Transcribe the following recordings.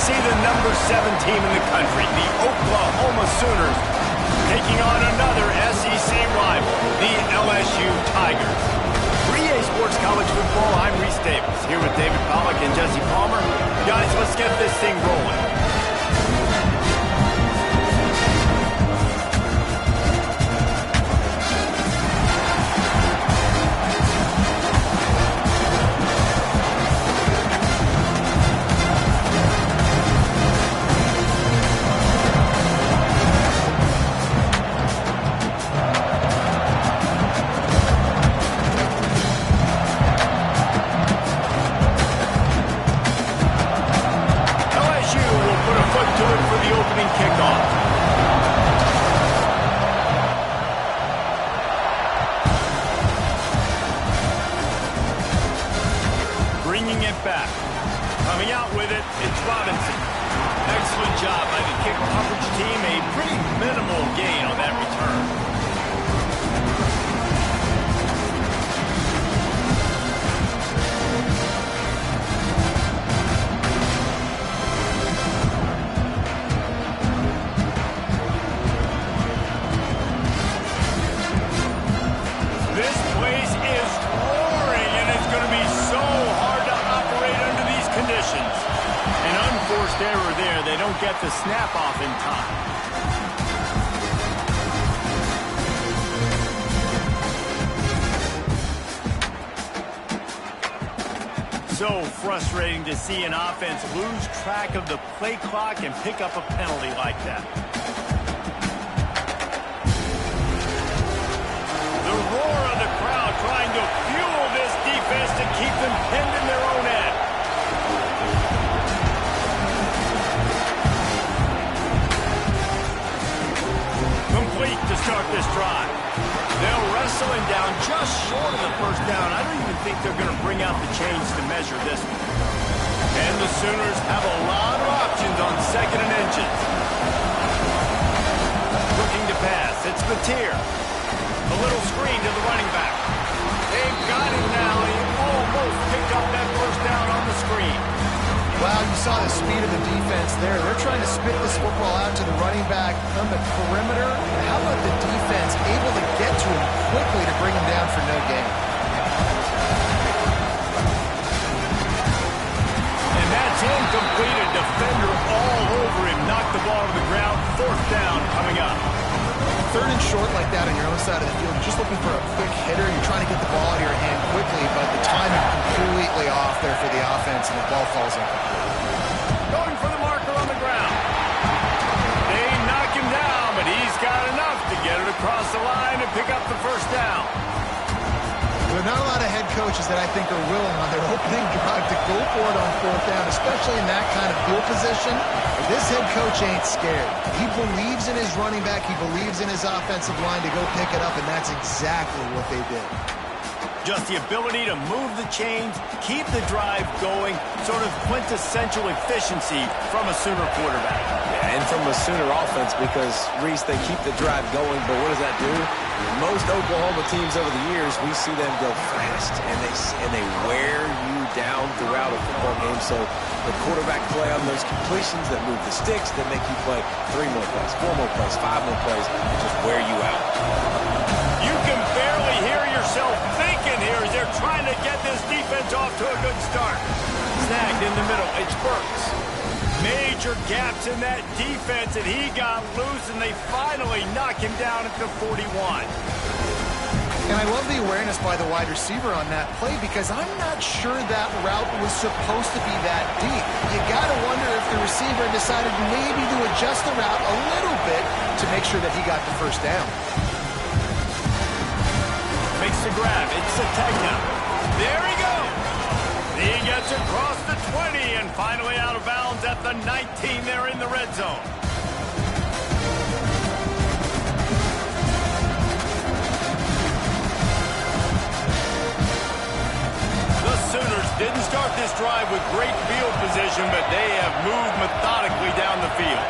see the number 7 team in the country, the Oklahoma Sooners, taking on another SEC rival, the LSU Tigers. For EA Sports College Football, I'm Reese Davis, here with David Pollack and Jesse Palmer. Guys, let's get this thing rolling. Bringing it back. Coming out with it, it's Robinson. Excellent job by the kick coverage team. A pretty minimal gain on that return. This place is roaring, and it's going to be so hard to operate under these conditions. An unforced error there. They don't get the snap off in time. So frustrating to see an offense lose track of the play clock and pick up a penalty like that. The roar of the crowd trying to fuel this defense to keep them pinned in their own end. Complete to start this drive. They'll wrestle him down just short of the first down. I don't even think they're going to bring out the chains to measure this one. And the Sooners have a lot of options on 2nd and inches. Looking to pass. It's Mateer. A little screen to the running back. They've got him now. He almost picked up that first down on the screen. Wow, you saw the speed of the defense there. They're trying to spit this football out to the running back on the perimeter. How about the defense able to get to him quickly to bring him down for no gain? And that's incomplete. A defender all over him. Knocked the ball to the ground. 4th down coming up. 3rd and short like that on your own side of the field. You're just looking for a quick hitter. You're trying to get the ball out of your hand quickly, but the timing completely off there for the offense, and the ball falls incomplete. Going for the marker on the ground. They knock him down, but he's got enough to get it across the line and pick up the first down. There are not a lot of head coaches that I think are willing on their opening drive to go for it on 4th down, especially in that kind of field position. But this head coach ain't scared. He believes in his running back. He believes in his offensive line to go pick it up, and that's exactly what they did. Just the ability to move the chains, keep the drive going, sort of quintessential efficiency from a Sooner quarterback. Yeah, and from a Sooner offense, because, Reese, they keep the drive going, but what does that do? Most Oklahoma teams over the years, we see them go fast, and they wear you down throughout a football game. So the quarterback play on those completions that move the sticks, that make you play 3 more plays, 4 more plays, 5 more plays, and just wear you out. You can barely hear yourself thinking here as they're trying to get this defense off to a good start. Snagged in the middle. It's Burks. Major gaps in that defense, and he got loose, and they finally knock him down at the 41. And I love the awareness by the wide receiver on that play, because I'm not sure that route was supposed to be that deep. You got to wonder if the receiver decided maybe to adjust the route a little bit to make sure that he got the first down. Makes the grab. It's Sategna. There he goes. He gets across the 20 and finally out of bounds at the 19 there in the red zone. The Sooners didn't start this drive with great field position, but they have moved methodically down the field.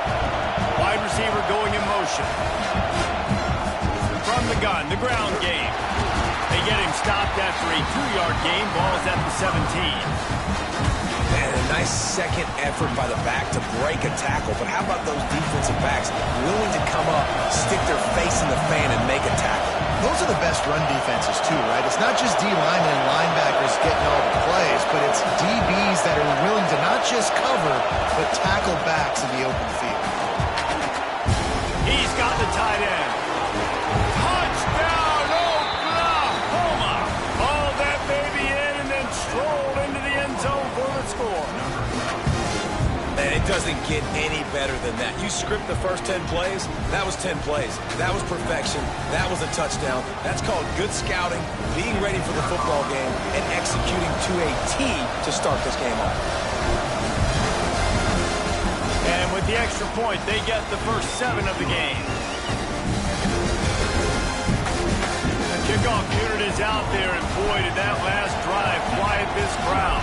Wide receiver going in motion. From the gun, the ground game. They get him stopped after a 2-yard gain. Ball's at the 17. And Nice second effort by the back to break a tackle. But how about those defensive backs willing to come up, stick their face in the fan, and make a tackle? Those are the best run defenses, too, right? It's not just D linemen and linebackers getting all the plays, but it's DBs that are willing to not just cover, but tackle backs in the open field. He's got the tight end. Touchdown, Oklahoma! Hauled that baby in and then strolled into the end zone for the score. Man, it doesn't get any better than that. You script the first 10 plays, that was 10 plays. That was perfection. That was a touchdown. That's called good scouting, being ready for the football game, and executing to a T to start this game off. And with the extra point, they get the first 7 of the game. The kickoff unit is out there, and boy, did that last drive quiet this crowd.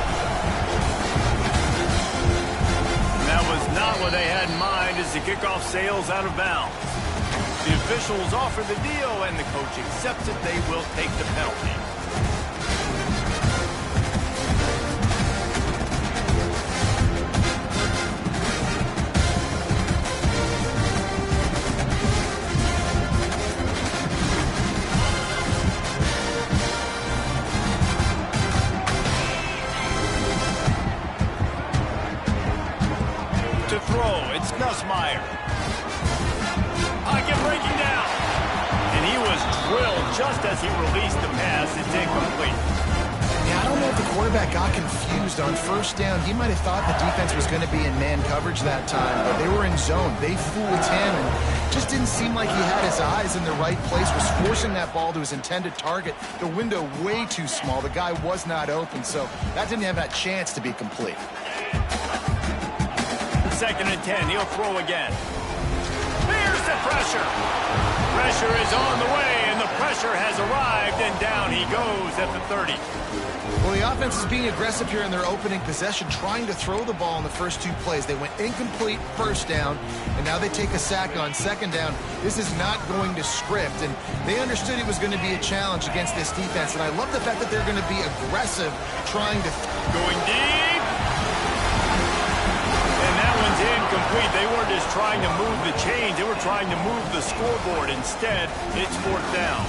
That was not what they had in mind as the kickoff sails out of bounds. The officials offer the deal, and the coach accepts it. They will take the penalty. To throw, it's Nussmeier. Pocket breaking down. And he was drilled just as he released the pass. It's incomplete. Yeah, I don't know if the quarterback got confused on first down. He might have thought the defense was going to be in man coverage that time, but they were in zone. They fooled him and just didn't seem like he had his eyes in the right place, was forcing that ball to his intended target. The window way too small. The guy was not open, so that didn't have that chance to be complete. 2nd and 10. He'll throw again. Here's the pressure. Pressure is on the way, and the pressure has arrived, and down he goes at the 30. Well, the offense is being aggressive here in their opening possession, trying to throw the ball in the first 2 plays. They went incomplete first down, and now they take a sack on 2nd down. This is not going to script, and they understood it was going to be a challenge against this defense, and I love the fact that they're going to be aggressive, trying to... Going deep. And that one's incomplete. They weren't just trying to move the chains. They were trying to move the scoreboard. Instead, it's 4th down.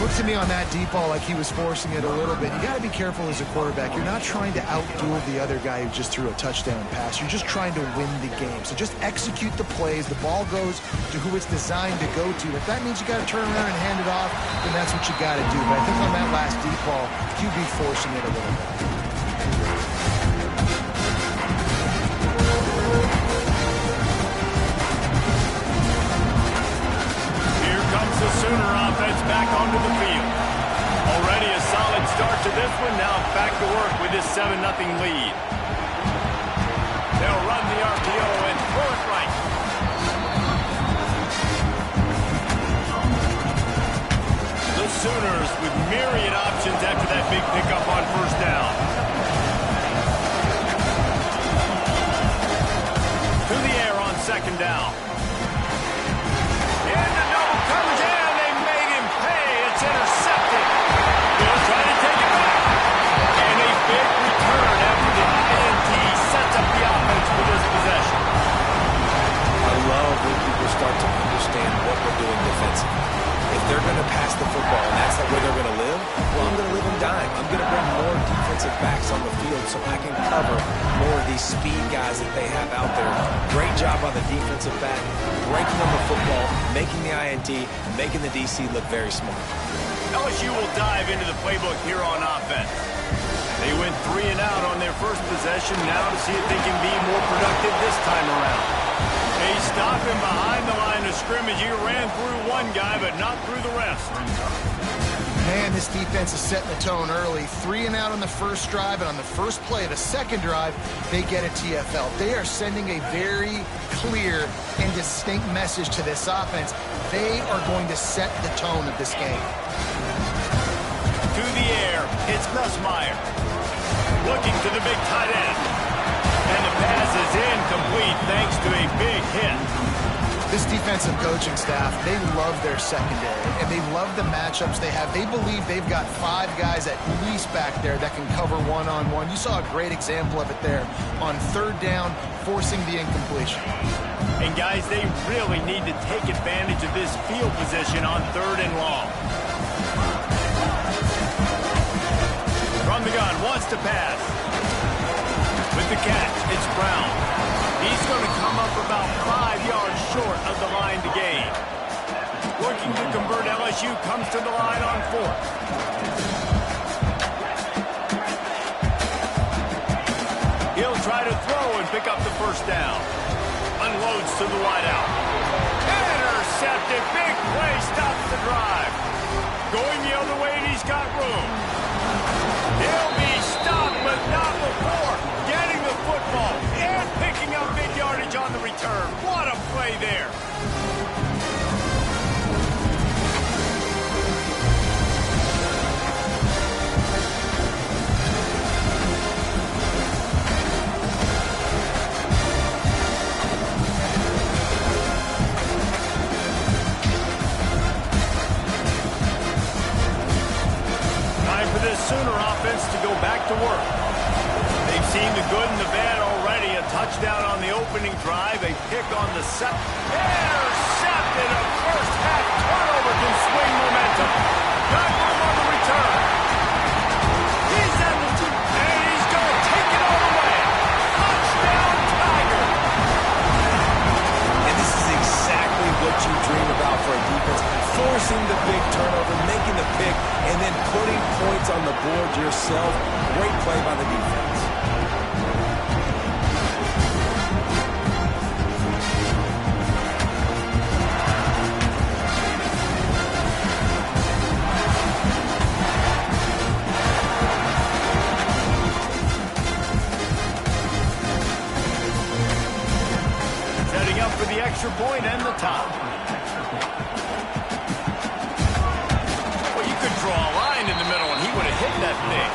Looked to me on that deep ball like he was forcing it a little bit. You got to be careful as a quarterback. You're not trying to outduel the other guy who just threw a touchdown pass. You're just trying to win the game. So just execute the plays. The ball goes to who it's designed to go to. If that means you got to turn around and hand it off, then that's what you got to do. But I think on that last deep ball, QB forcing it a little bit. The Sooner offense back onto the field. Already a solid start to this one. Now back to work with this 7-0 lead. They'll run the RPO and throw it right. The Sooners with myriad options after that big pickup on first down. To the air on 2nd down. And the double coverage, and they made him pay. It's intercepted. They'll try to take it back. And a big return after the INT sets up the offense for this possession. I love when people start to understand what we're doing defensively. If they're going to pass the football and that's the way they're going to live, well, I'm going to live and dime. I'm going to bring more defensive backs on the field so I can cover more of these speed guys that they have out there. Great job on the defensive back, breaking on the football, making the INT, making the DC look very smart. LSU will dive into the playbook here on offense. They went 3 and out on their first possession, now to see if they can be more productive this time around. They stop him behind the line of scrimmage. He ran through one guy, but not through the rest. Man, this defense is setting the tone early. 3 and out on the first drive, and on the first play of the second drive, they get a TFL. They are sending a very clear and distinct message to this offense. They are going to set the tone of this game. To the air, it's Nussmeier. Looking to the big tight end. And the pass is incomplete thanks to a big hit. This defensive coaching staff, they love their secondary, and they love the matchups they have. They believe they've got 5 guys at least back there that can cover one-on-one. You saw a great example of it there on 3rd down, forcing the incompletion. And guys, they really need to take advantage of this field position on 3rd and long. From the gun, wants to pass. With the catch, it's Brown. He's going to come up about 5 yards short of the line to gain. Working to convert, LSU comes to the line on 4th. He'll try to throw and pick up the 1st down. Unloads to the wideout. Intercepted. Big play stops the drive. Going the other way, and he's got room. He'll be stopped, but not before getting the football and picking up big yardage on the return. What a play there. Sooner offense to go back to work. They've seen the good and the bad already. A touchdown on the opening drive. A pick on the second. Intercepted. A first half turnover can swing momentum. Got room on the return. He's at the 2. And he's going to take it all the way. Touchdown, Tiger. And this is exactly what you dream about for a defense. Forcing the big turnover, making the pick, and then putting points on the board yourself. Great play by the defense. Setting up for the extra point and the top. Draw a line in the middle, and he would have hit that thing.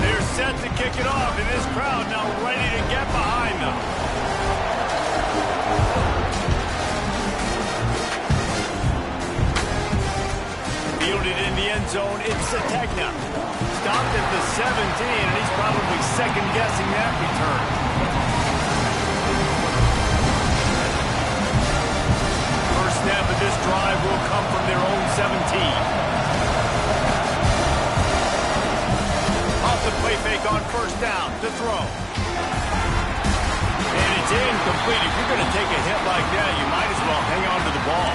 They're set to kick it off, and this crowd now ready to get behind them. Fielded in the end zone, it's Sategna. Stopped at the 17, and he's probably second-guessing that return. Snap of this drive will come from their own 17. Off the play fake on 1st down to throw. And it's incomplete. If you're going to take a hit like that, you might as well hang on to the ball.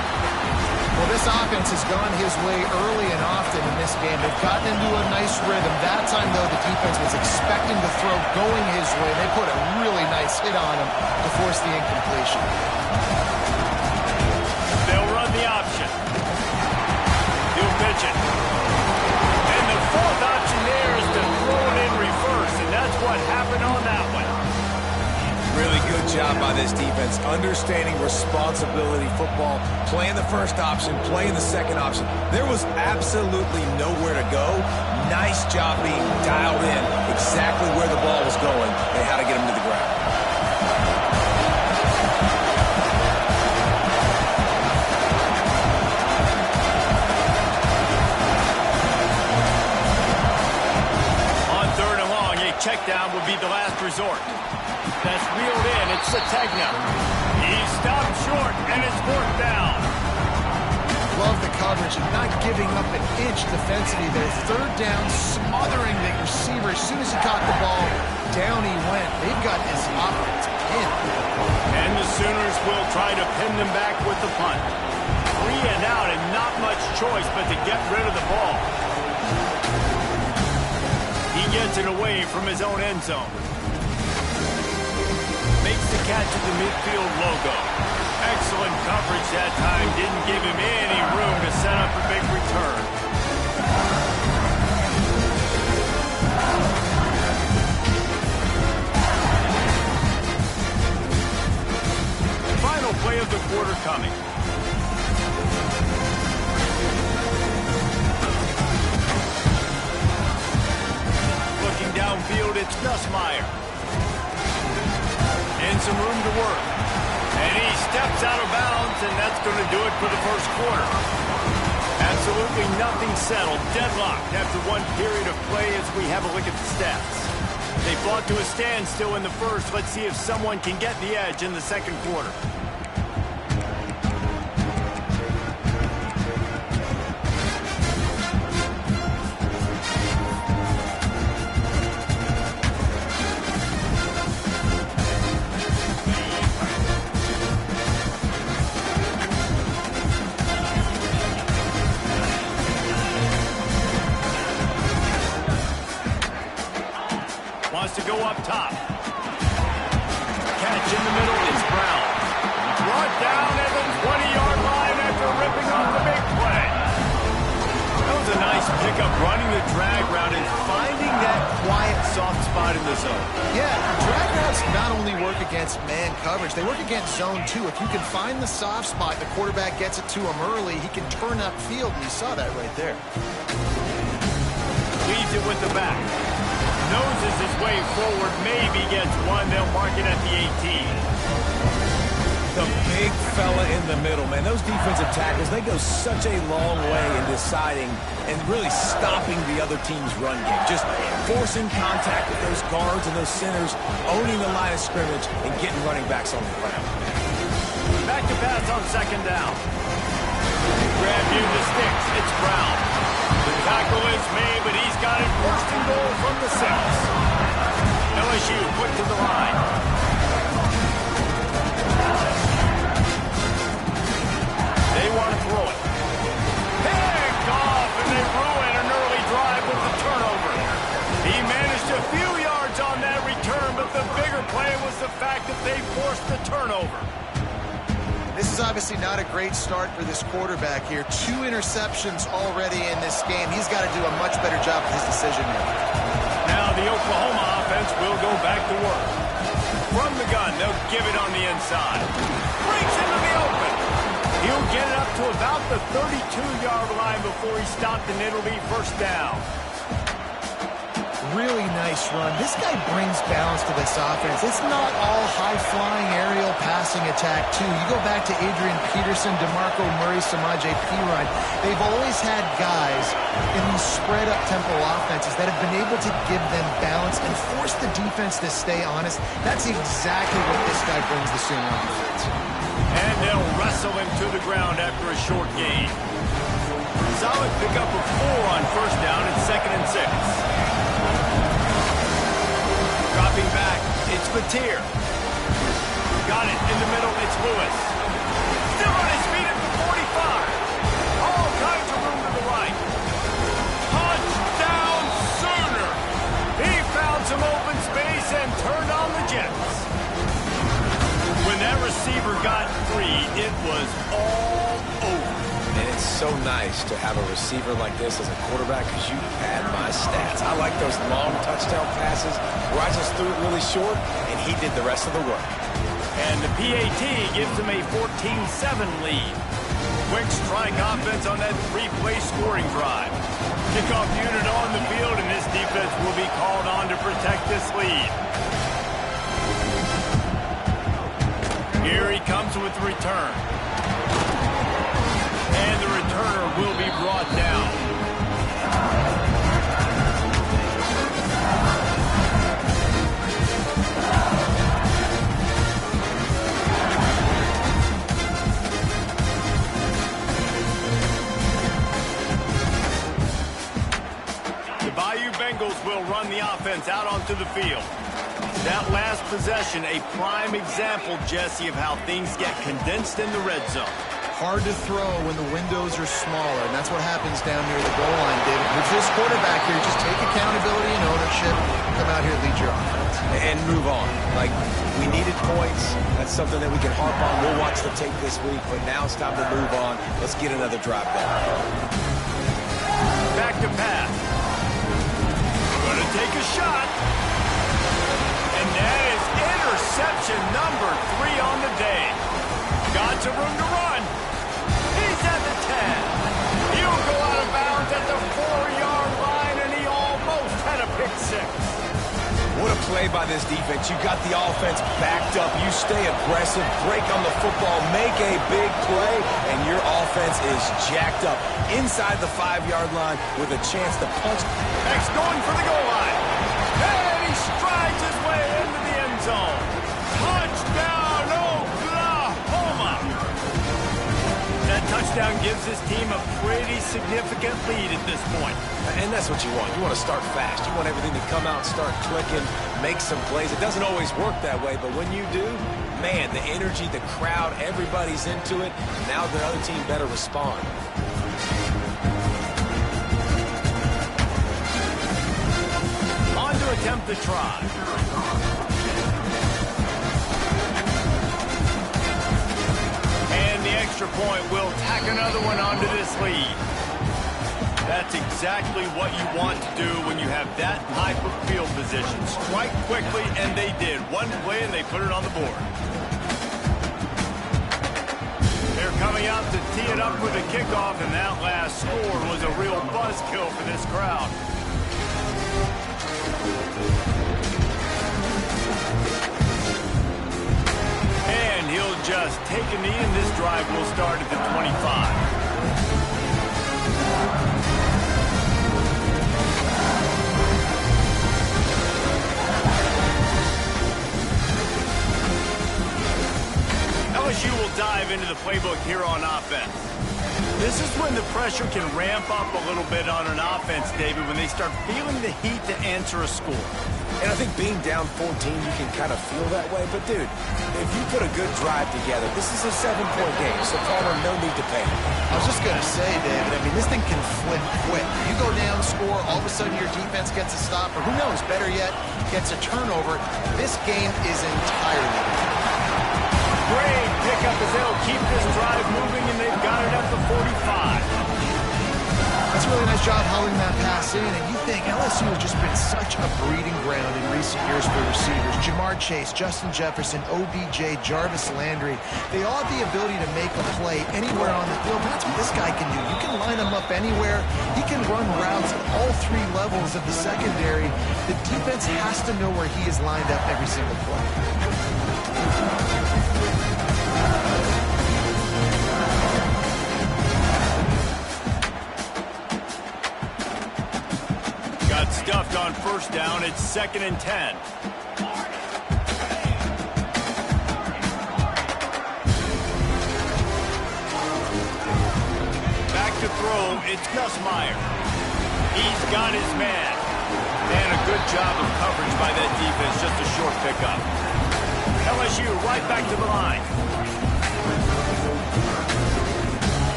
Well, this offense has gone his way early and often in this game. They've gotten into a nice rhythm. That time, though, the defense was expecting the throw going his way. They put a really nice hit on him to force the incompletion. They'll run the option. He'll pitch it. And the 4th option there is to throw it in reverse, and that's what happened on that one. Really good job by this defense, understanding responsibility football, playing the 1st option, playing the 2nd option. There was absolutely nowhere to go. Nice job being dialed in exactly where the ball was going and how to get him to the ground. Check down would be the last resort. That's reeled in. It's Sategna. He's stopped short, and it's 4th down. Love the coverage and not giving up an inch defensively there. 3rd down, smothering the receiver. As soon as he caught the ball, down he went. They've got his offense pinned. And the Sooners will try to pin them back with the punt. 3 and out, and not much choice but to get rid of the ball. He gets it away from his own end zone. Makes the catch at the midfield logo. Excellent coverage that time. Didn't give him any room to set up a big return. Final play of the quarter coming. Downfield it's Nussmeier. And some room to work. And he steps out of bounds, and that's going to do it for the first quarter. Absolutely nothing settled. Deadlocked after one period of play as we have a look at the stats. They fought to a standstill in the first. Let's see if someone can get the edge in the second quarter. Wants to go up top. Catch in the middle, it's Brown. Brought down at the 20-yard line after ripping off the big play. That was a nice pickup, running the drag route and finding that quiet, soft spot in the zone. Yeah, drag routes not only work against man coverage, they work against zone too. If you can find the soft spot, the quarterback gets it to him early, he can turn upfield, and you saw that right there. Leaves it with the back. Noses his way forward, maybe gets one. They'll mark it at the 18. The big fella in the middle, man. Those defensive tackles, they go such a long way in deciding and really stopping the other team's run game. Just forcing contact with those guards and those centers, owning the line of scrimmage, and getting running backs on the ground. Back to pass on second down. Grab you the sticks. It's Brown. The tackle is made, but he's got it first and goal from the 6. LSU quick to the line. They want to throw it. Picked off, and they ruin an early drive with the turnover. He managed a few yards on that return, but the bigger play was the fact that they forced the turnover. This is obviously not a great start for this quarterback here. 2 interceptions already in this game. He's got to do a much better job with his decision-making. Now the Oklahoma offense will go back to work. From the gun, they'll give it on the inside. Breaks into the open. He'll get it up to about the 32-yard line before he stopped, and it'll be first down. Really nice run. This guy brings balance to this offense. It's not all high-flying aerial passing attack, too. You go back to Adrian Peterson, DeMarco Murray, Samaje Perine. They've always had guys in these spread-up tempo offenses that have been able to give them balance and force the defense to stay honest. That's exactly what this guy brings the Sooner offense. And they'll wrestle him to the ground after a short gain. Solid pickup of 4 on first down and 2nd and 6. Dropping back, it's Mateer. Got it in the middle, it's Lewis. Still on his feet at the 45. All kinds of room to the right. Touchdown Sooner. He found some open space and turned on the Jets. When that receiver got free, it was all over. And it's so nice to have a receiver like this as a quarterback because you pad my stats. I like those long touchdown passes where I just threw it really short and he did the rest of the work. And the PAT gives them a 14-7 lead. Quick strike offense on that 3-play scoring drive. Kickoff unit on the field, and this defense will be called on to protect this lead. Here he comes with the return. And the returner will be brought down. The Bayou Bengals will run the offense out onto the field. That last possession, a prime example, Jesse, of how things get condensed in the red zone. Hard to throw when the windows are smaller, and that's what happens down near the goal line, David. With this quarterback here, just take accountability and ownership, come out here and lead your offense. And move on. Like, we needed points. That's something that we can harp on. We'll watch the tape this week, but now it's time to move on. Let's get another drive down. Back to pass. Gonna take a shot. And that is interception number 3 on the day. Got some room to run. He's at the 10. He'll go out of bounds at the 4-yard line, and he almost had a pick 6. play by this defense. You got the offense backed up. You stay aggressive, break on the football, make a big play, and your offense is jacked up inside the 5-yard line with a chance to punch. X going for the goal line. And he strides his way into the end zone. Touchdown, Oklahoma! That touchdown gives his team a pretty significant lead at this point. And that's what you want. You want to start fast. You want everything to come out and start clicking, make some plays. It doesn't always work that way, but when you do, man, the energy, the crowd, everybody's into it. Now the other team better respond. On to attempt the try. And the extra point will tack another one onto this lead. That's exactly what you want to do when you have that type of field position. Strike quickly, and they did. One play, and they put it on the board. They're coming out to tee it up with a kickoff, and that last score was a real buzzkill for this crowd. And he'll just take a knee, and this drive will start at the 25. LSU will dive into the playbook here on offense. This is when the pressure can ramp up a little bit on an offense, David, when they start feeling the heat to answer a score. And I think being down 14, you can kind of feel that way. But, dude, if you put a good drive together, this is a 7-point game, so Palmer, no need to panic. I was just going to say, David, I mean, this thing can flip quick. You go down, score, all of a sudden your defense gets a stop, or who knows, better yet, gets a turnover. This game is entirely different. Great pickup as they'll keep this drive moving, and they've got it at the 45. That's a really nice job hauling that pass in, and you think LSU has just been such a breeding ground in recent years for receivers. Jamar Chase, Justin Jefferson, OBJ, Jarvis Landry. They all have the ability to make a play anywhere on the field. That's what this guy can do. You can line him up anywhere. He can run routes at all 3 levels of the secondary. The defense has to know where he is lined up every single play. Stuffed on first down. It's 2nd and 10. Back to throw. It's Gus Meyer. He's got his man. And a good job of coverage by that defense. Just a short pickup. LSU right back to the line.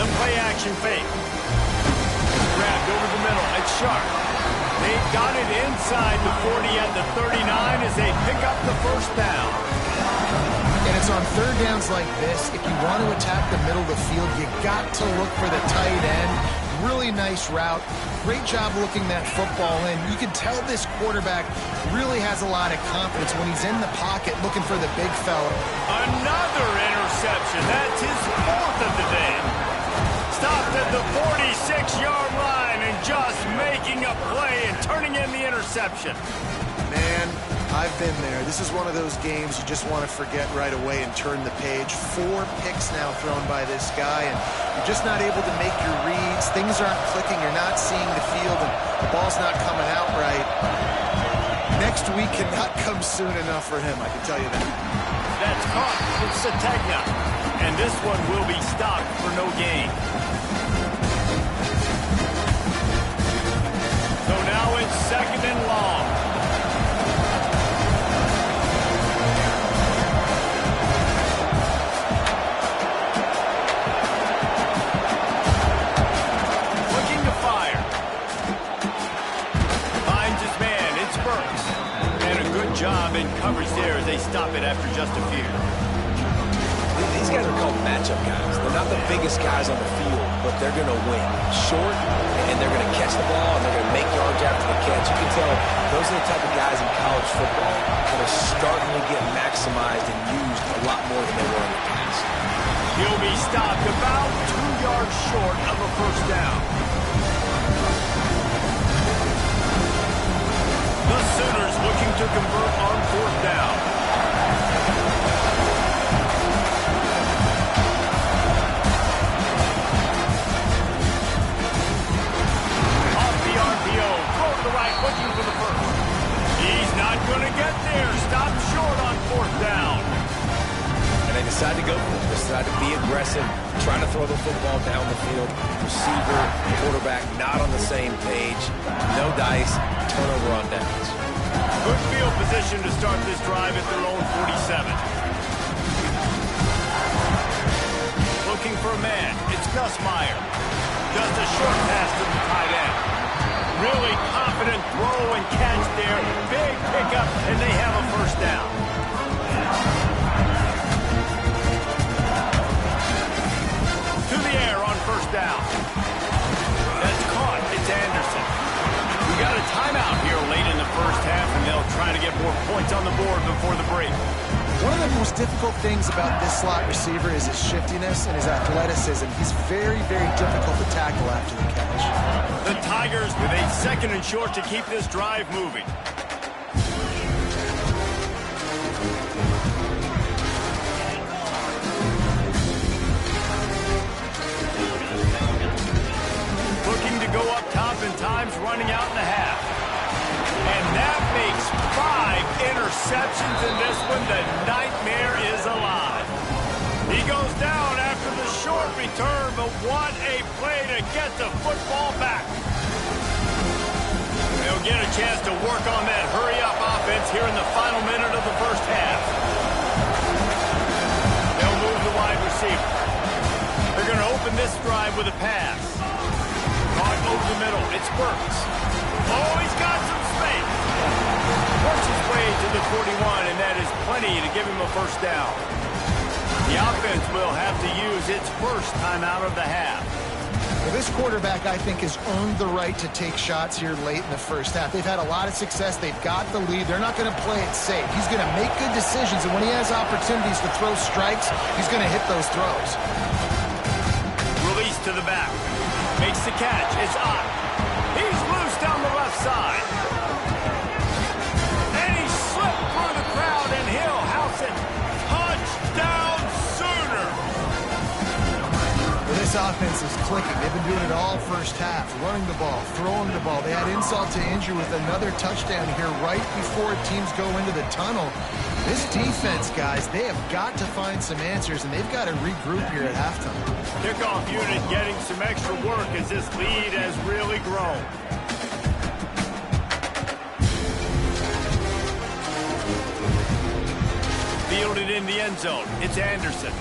The play action fake. Grabbed over the middle. It's Sharp. They've got it inside the 40 at the 39 as they pick up the first down. And it's on third downs like this. If you want to attack the middle of the field, you got to look for the tight end. Really nice route. Great job looking that football in. You can tell this quarterback really has a lot of confidence when he's in the pocket looking for the big fella. Another interception. That's his 4th of the day. Stopped at the 46-yard line and just making a play and turning in the interception. Man, I've been there. This is one of those games you just want to forget right away and turn the page. 4 picks now thrown by this guy, and you're just not able to make your reads. Things aren't clicking. You're not seeing the field, and the ball's not coming out right. Next week cannot come soon enough for him, I can tell you that. That's caught. It's Sategna. And this one will be stopped for no gain. So now it's 2nd and long. Looking to fire. Finds his man. It's Burks. And a good job in coverage there as they stop it after just a few. These guys are called matchup guys. They're not the biggest guys on the field, but they're going to win. Short, and they're going to catch the ball, and they're going to make yards after the catch. You can tell those are the type of guys in college football that are starting to get maximized and used a lot more than they were in the past. He'll be stopped about 2 yards short of a first down. decide to be aggressive, try to throw the football down the field. Receiver, quarterback, not on the same page. No dice, turnover on downs. Good field position to start this drive at their own 47. Looking for a man. It's Ncaa. Just a short pass to the tight end. Really confident throw and catch there. Big pickup, and they have a first down. To the air on first down. That's caught. It's Anderson. We got a timeout here late in the first half, and they'll try to get more points on the board before the break. One of the most difficult things about this slot receiver is his shiftiness and his athleticism. He's very, very difficult to tackle after the catch. The Tigers with a second and short to keep this drive moving. Looking to go up top in times, running out in the half. And that makes 5 interceptions in this one. The nightmare is alive. He goes down after the short return, but what a play to get the football back. They'll get a chance to work on that hurry-up offense here in the final minute of the first half. They'll move the wide receiver. They're going to open this drive with a pass. Caught over the middle. It's Burks. Oh, he's got some space. Works his way to the 41, and that is plenty to give him a first down. The offense will have to use its first timeout of the half. Well, this quarterback, I think, has earned the right to take shots here late in the first half. They've had a lot of success. They've got the lead. They're not going to play it safe. He's going to make good decisions, and when he has opportunities to throw strikes, he's going to hit those throws. Release to the back. Makes the catch. It's up. He's loose down the left side. And he slipped through the crowd, and he'll house it. Touchdown Sooner! Well, this offense is clicking. They've been doing it all first half. Running the ball, throwing the ball. They had insult to injury with another touchdown here right before teams go into the tunnel. This defense, guys, they have got to find some answers, and they've got to regroup here at halftime. Kickoff unit getting some extra work as this lead has really grown. Fielded in the end zone. It's Anderson.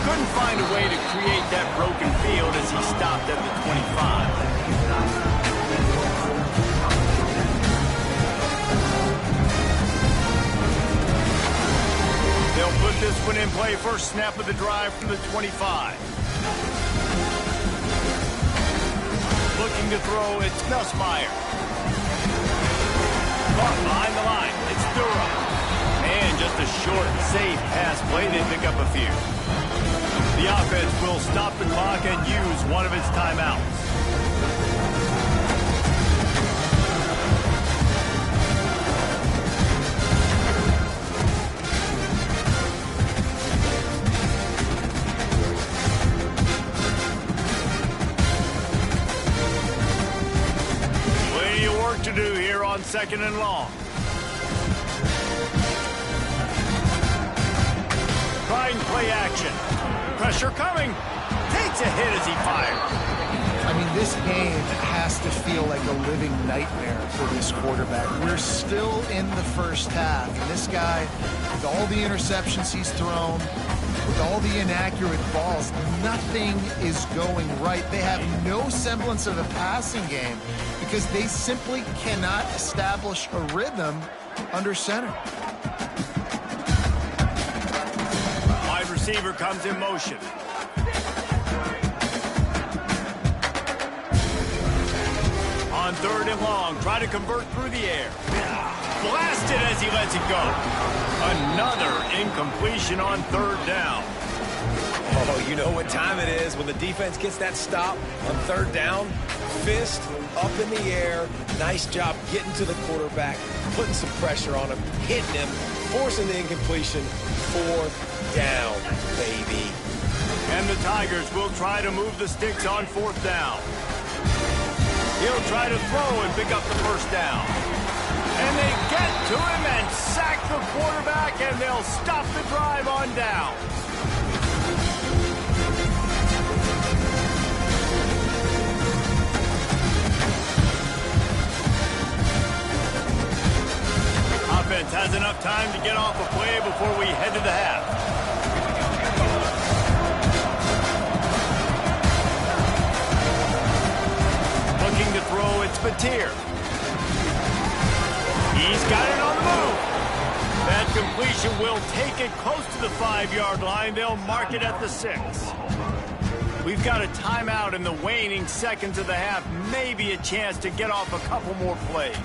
Couldn't find a way to create that broken field as he stopped at the 25. They'll put this one in play. First snap of the drive from the 25. Looking to throw, it's Ncaa. Caught behind the line. It's Durham. And just a short, safe pass play. They pick up a few. The offense will stop the clock and use one of its timeouts. To do here on second and long. Trying play action. Pressure coming. Takes a hit as he fires. I mean, this game has to feel like a living nightmare for this quarterback. We're still in the first half, and this guy, with all the interceptions he's thrown, with all the inaccurate balls, nothing is going right. They have no semblance of a passing game because they simply cannot establish a rhythm under center. Wide receiver comes in motion. On third and long, try to convert through the air. Blasted as he lets it go. Another incompletion on third down. Oh, you know what time it is when the defense gets that stop on third down. Fist up in the air. Nice job getting to the quarterback, putting some pressure on him, hitting him, forcing the incompletion. Fourth down, baby. And the Tigers will try to move the sticks on fourth down. He'll try to throw and pick up the first down. And they get to him and sack the quarterback, and they'll stop the drive on down. Offense has enough time to get off a play before we head to the half. Looking to throw, it's Batir. He's got it on the move. That completion will take it close to the 5-yard line. They'll mark it at the 6. We've got a timeout in the waning seconds of the half. Maybe a chance to get off a couple more plays.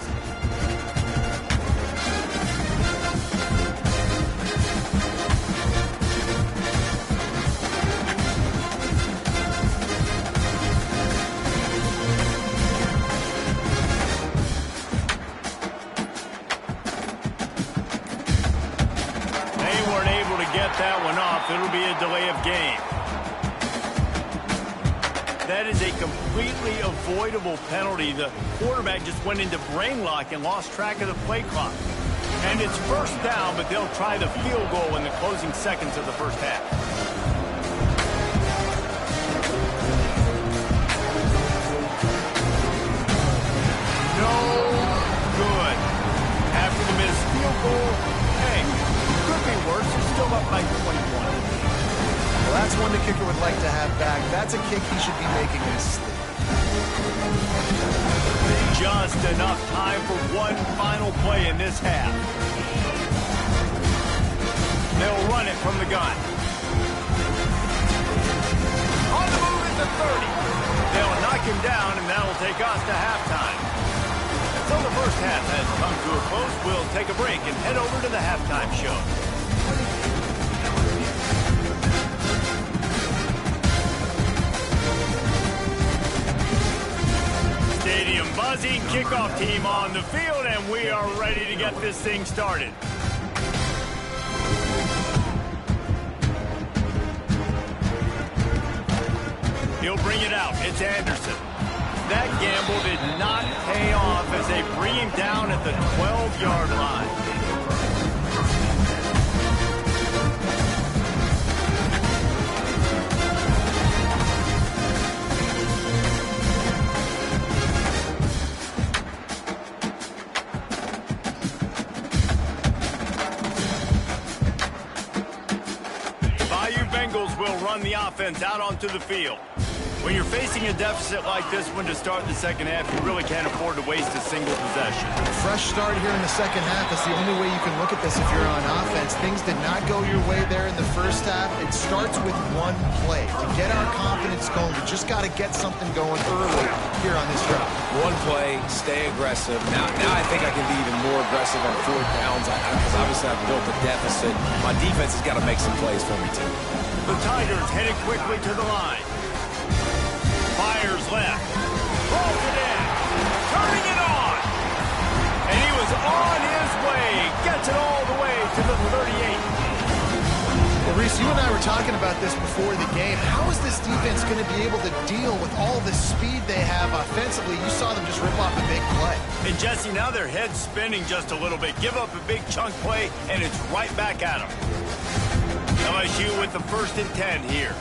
That one off. It'll be a delay of game. That is a completely avoidable penalty. The quarterback just went into brain lock and lost track of the play clock. And it's first down, but they'll try the field goal in the closing seconds of the first half. No good. After the missed field goal, hey, could be worse. They're still up by 21. Well, that's one the kicker would like to have back. That's a kick he should be making in his sleep. Just enough time for one final play in this half. They'll run it from the gun. On the move at the 30. They'll knock him down, and that'll take us to halftime. So the first half has come to a close. We'll take a break and head over to the halftime show. Stadium buzzing, kickoff team on the field, and we are ready to get this thing started. He'll bring it out. It's Anderson. That gamble did not pay off as they bring him down at the 12-yard line. Bayou Bengals will run the offense out onto the field. When you're facing a deficit like this one to start the second half, you really can't afford to waste a single possession. Fresh start here in the second half. That's the only way you can look at this if you're on offense. Things did not go your way there in the first half. It starts with one play. To get our confidence going, we just got to get something going early here on this drive. One play, stay aggressive. Now I think I can be even more aggressive on 4th downs because obviously I've built a deficit. My defense has got to make some plays for me, too. The Tigers headed quickly to the line. Fires left. Rolls it in. Turning it on. And he was on his way. Gets it all the way to the 38. Well, Reese, you and I were talking about this before the game. How is this defense going to be able to deal with all the speed they have offensively? You saw them just rip off a big play. And, Jesse, now their head's spinning just a little bit. Give up a big chunk play, and it's right back at them. LSU with the 1st and 10 here.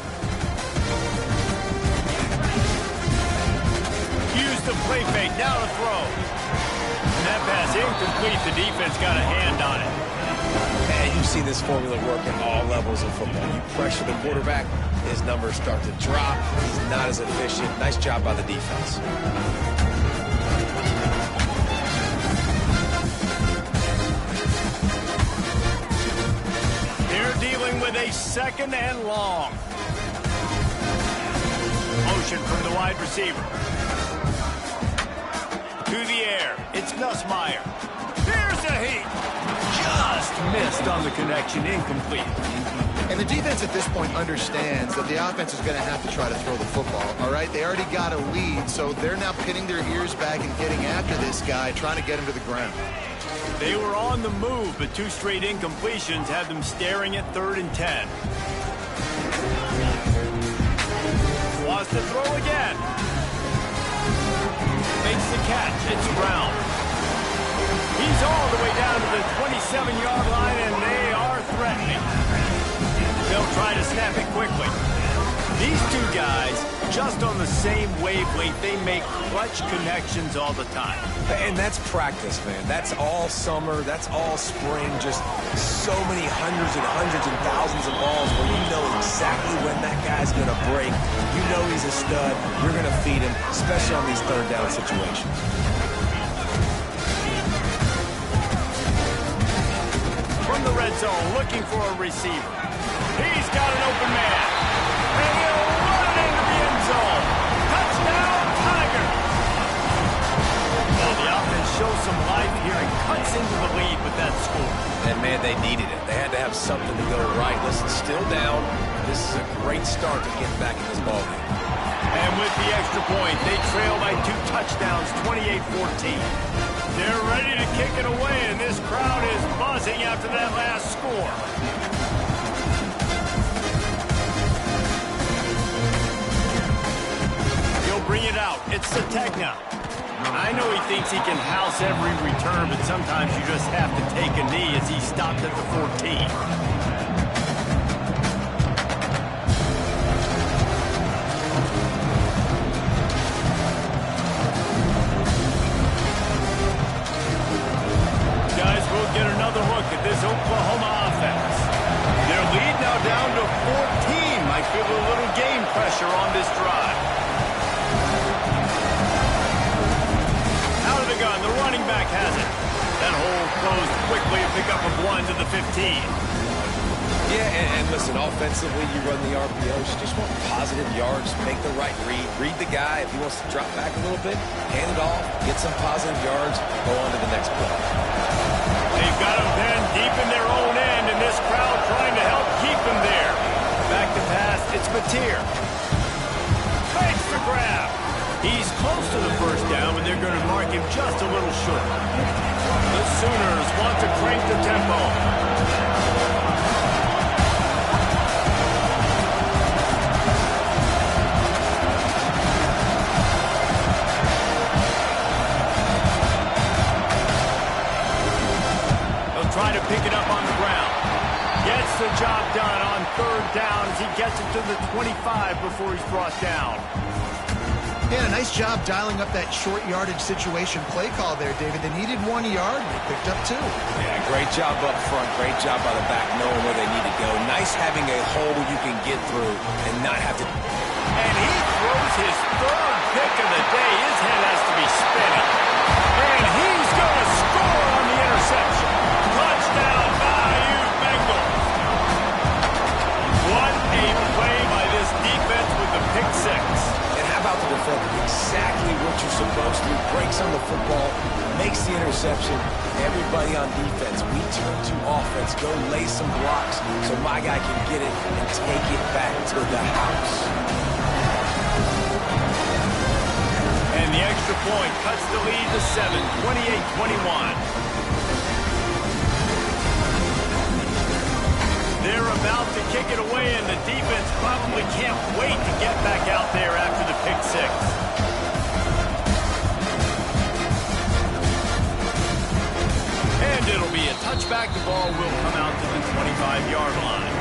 Use the play fake, now to throw. And that pass incomplete. The defense got a hand on it. Man, you've seen this formula work at all levels of football. You pressure the quarterback, his numbers start to drop. He's not as efficient. Nice job by the defense. They're dealing with a 2nd and long. Motion from the wide receiver. To the air. It's Nussmeier. There's a heat. Just missed on the connection. Incomplete. And the defense at this point understands that the offense is going to have to try to throw the football, all right? They already got a lead, so they're now pinning their ears back and getting after this guy, trying to get him to the ground. They were on the move, but 2 straight incompletions had them staring at 3rd and 10. Wants to throw again. Makes the catch. It's Brown. He's all the way down to the 27-yard line, and they are threatening. They'll try to snap it quickly. These two guys, just on the same wavelength, they make clutch connections all the time. And that's practice, man. That's all summer. That's all spring. Just so many hundreds and thousands of balls where you know exactly when that guy's going to break. You know he's a stud. You're going to feed him, especially on these third down situations. From the red zone, looking for a receiver. He's got an open man. And he'll run it into the end zone. Touchdown, Tigers! Well, the offense shows some life here and cuts into the lead with that score. And, man, they needed it. They had to have something to go right. Listen, still down. This is a great start to get back in this ballgame. And with the extra point, they trail by 2 touchdowns, 28-14. They're ready to kick it away, and this crowd is buzzing after that last score. He'll bring it out. It's the tech now. I know he thinks he can house every return, but sometimes you just have to take a knee as he stopped at the 14. Get another look at this Oklahoma offense. Their lead now down to 14. Might feel a little game pressure on this drive. Out of the gun, the running back has it. That hole closed quickly, a pickup of 1 to the 15. Yeah, and listen, offensively, you run the RPOs. You just want positive yards, make the right read. Read the guy. If he wants to drop back a little bit, hand it off, get some positive yards, go on to the next play. They've got him then deep in their own end, and this crowd trying to help keep him there. Back to pass, it's Mateer. Fakes the grab. He's close to the first down, but they're going to mark him just a little short. The Sooners want to crank the tempo. Try to pick it up on the ground. Gets the job done on third down as he gets it to the 25 before he's brought down. Yeah, a nice job dialing up that short yardage situation play call there, David. They needed 1 yard, and they picked up 2. Yeah, great job up front. Great job by the back, knowing where they need to go. Nice having a hole you can get through and not have to. And he throws his third pick of the day. His head has to be spinning. And he's going to score on the interception. Touchdown, Bayou Bengals. What a play by this defense with the pick 6. And how about the defender? Exactly what you're supposed to. Breaks on the football, makes the interception. Everybody on defense, we turn to offense. Go lay some blocks so my guy can get it and take it back to the house. And the extra point cuts the lead to 7, 28-21. They're about to kick it away, and the defense probably can't wait to get back out there after the pick 6. And it'll be a touchback. The ball will come out to the 25-yard line.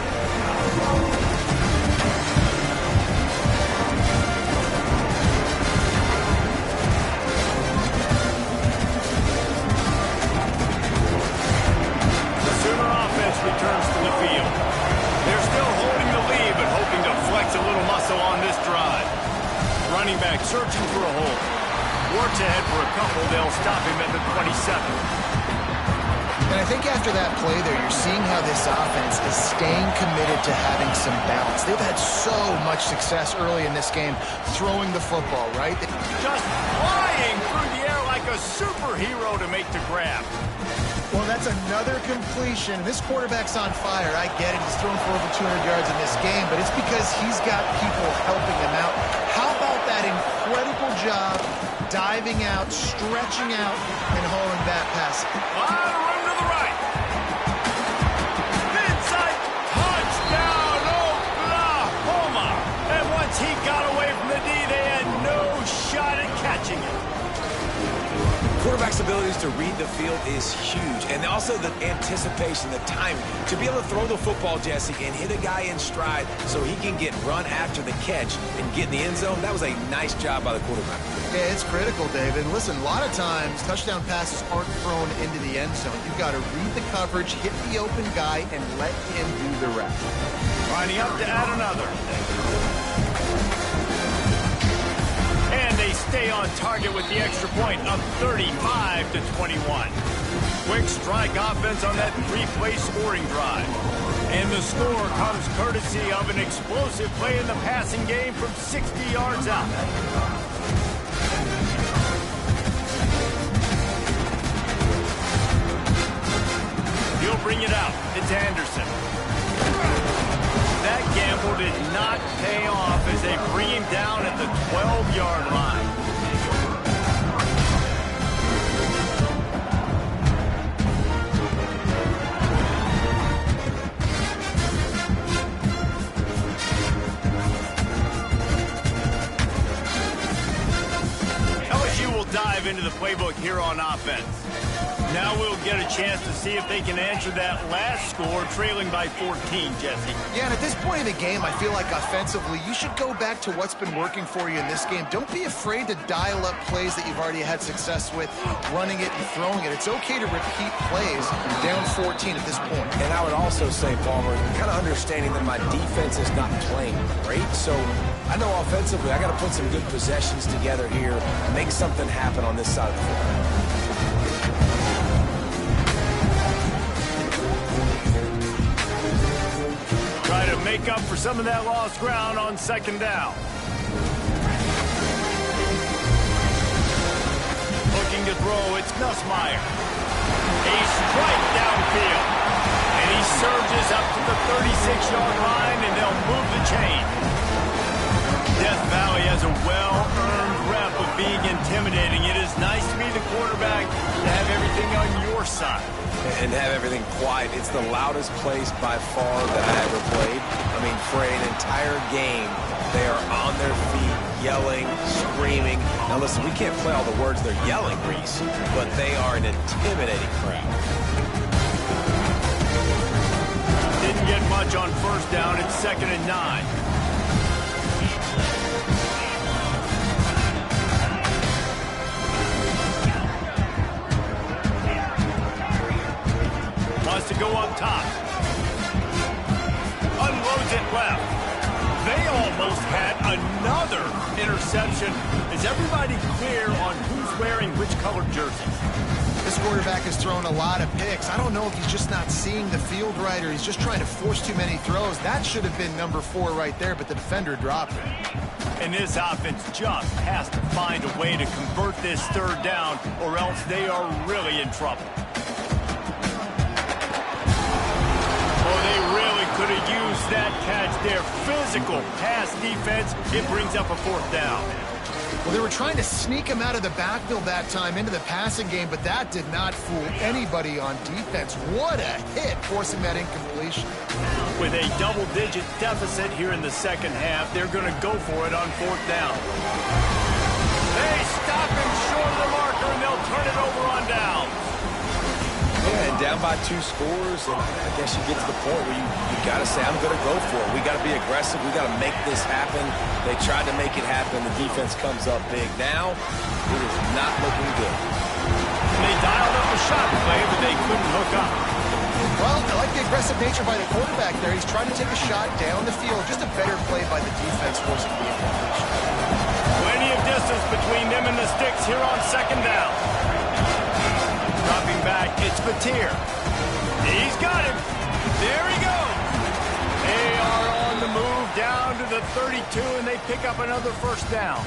The Sooner offense returns to the field. They're still holding the lead, but hoping to flex a little muscle on this drive. Running back searching for a hole. Works ahead for a couple. They'll stop him at the 27. And I think after that play there, you're seeing how this offense is staying committed to having some balance. They've had so much success early in this game throwing the football, right? Just flying through the air like a superhero to make the grab. Well, that's another completion. This quarterback's on fire. I get it. He's thrown for over 200 yards in this game, but it's because he's got people helping him out. How about that incredible job diving out, stretching out, and hauling that pass? Run to the right. Inside touchdown, Oklahoma. And once he got away from the D, they had no shot at catching it. quarterback's abilities to read the field is huge, and also the anticipation, the timing. To be able to throw the football, Jesse, and hit a guy in stride so he can get run after the catch and get in the end zone, that was a nice job by the quarterback. Yeah, it's critical, David. Listen, a lot of times touchdown passes aren't thrown into the end zone. You've got to read the coverage, hit the open guy, and let him do the rest. Lining up to add another. And they stay on target with the extra point of 35-21. Quick strike offense on that three-play scoring drive. And the score comes courtesy of an explosive play in the passing game from 60 yards out. He'll bring it out. It's Anderson. That gamble did not pay off as they bring him down at the 12-yard line. LSU will dive into the playbook here on offense. Now we'll get a chance to see if they can answer that last score, trailing by 14, Jesse. Yeah, and at this point in the game, I feel like offensively, you should go back to what's been working for you in this game. Don't be afraid to dial up plays that you've already had success with, running it and throwing it. It's okay to repeat plays down 14 at this point. And I would also say, Palmer, kind of understanding that my defense is not playing great, so I know offensively I got to put some good possessions together here, make something happen on this side of the football. Try to make up for some of that lost ground on second down. Looking to throw, it's Nussmeier. A strike downfield. And he surges up to the 36-yard line, and they'll move the chain. Death Valley has a well-earned rep of being intimidating. It is nice to be the quarterback, to have everything on your side. And have everything quiet. It's the loudest place by far that I ever played. I mean, for an entire game, they are on their feet, yelling, screaming. Now listen, we can't play all the words they're yelling, Reese, but they are an intimidating crowd. Didn't get much on first down. It's 2nd and 9. Wants to go up top. Unloads it left. They almost had another interception. Is everybody clear on who's wearing which colored jerseys? This quarterback has thrown a lot of picks. I don't know if he's just not seeing the field right or he's just trying to force too many throws. That should have been number 4 right there, but the defender dropped it. And this offense just has to find a way to convert this third down, or else they are really in trouble. They really could have used that catch there. Physical pass defense. It brings up a 4th down. Well, they were trying to sneak him out of the backfield that time into the passing game, but that did not fool anybody on defense. What a hit, forcing that incompletion. With a double-digit deficit here in the second half, they're going to go for it on 4th down. They stop him short of the marker, and they'll turn it over on down. Yeah, and down by 2 scores, and I guess you get to the point where you got to say, I'm going to go for it. We got to be aggressive. We got to make this happen. They tried to make it happen. The defense comes up big. Now, it is not looking good. They dialed up a shot play, but they couldn't hook up. Well, I like the aggressive nature by the quarterback there. He's trying to take a shot down the field. Just a better play by the defense forcing the incompletion. Plenty of distance between them and the sticks here on second down. Dropping back, it's Batir. He's got him. There he goes. They are on the move down to the 32, and they pick up another first down.